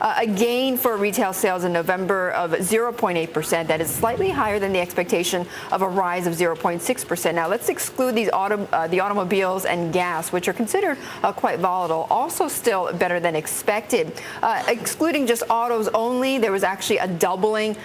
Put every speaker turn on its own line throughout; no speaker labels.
A gain for retail sales in November of 0.8%. That is slightly higher than the expectation of a rise of 0.6%. Now, let's exclude the automobiles and gas, which are considered quite volatile, also still better than expected. Excluding just autos only, there was actually a doubling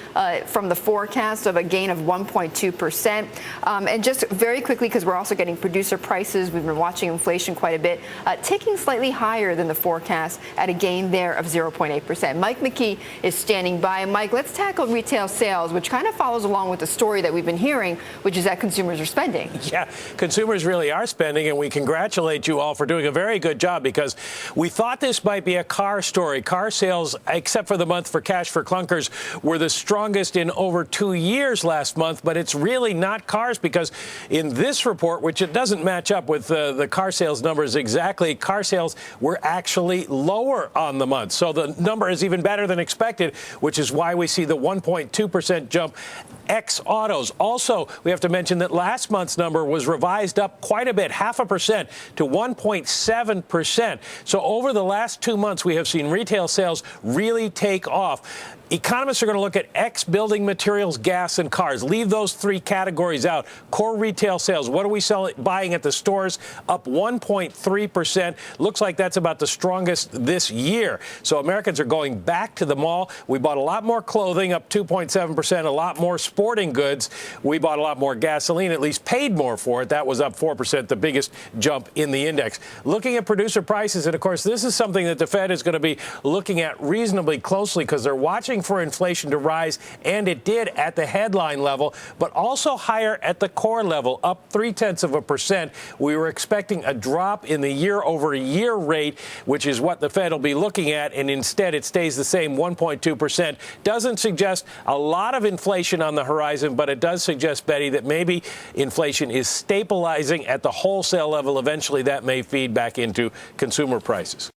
from the forecast of a gain of 1.2%. And just very quickly, because we're also getting producer prices, we've been watching inflation quite a bit, ticking slightly higher than the forecast at a gain there of 0.8%. Mike McKee is standing by. Mike, let's tackle retail sales, which kind of follows along with the story that we've been hearing, which is that consumers are spending.
Yeah, consumers really are spending, and we congratulate you all for doing a very good job, because we thought this might be a car story. Car sales, except for the month for cash for clunkers, were the strongest in over 2 years last month, but it's really not cars, because in this report, which it doesn't match up with the car sales numbers exactly, car sales were actually lower on the month. So the number is even better than expected, which is why we see the 1.2% jump ex autos. Also, we have to mention that last month's number was revised up quite a bit, 0.5% to 1.7%. So over the last 2 months, we have seen retail sales really take off. Economists are going to look at ex building materials, gas, and cars. Leave those three categories out. Core retail sales. What are we buying at the stores? Up 1.3%. Looks like that's about the strongest this year. So Americans are going back to the mall. We bought a lot more clothing, up 2.7%, a lot more sporting goods. We bought a lot more gasoline, at least paid more for it. That was up 4%, the biggest jump in the index. Looking at producer prices, and of course, this is something that the Fed is going to be looking at reasonably closely, because they're watching for inflation to rise, and it did at the headline level, but also higher at the core level, up 0.3%. We were expecting a drop in the year-over-year rate, which is what the Fed will be looking at, and instead it stays the same, 1.2%. Doesn't suggest a lot of inflation on the horizon, but it does suggest, Betty, that maybe inflation is stabilizing at the wholesale level. Eventually, that may feed back into consumer prices.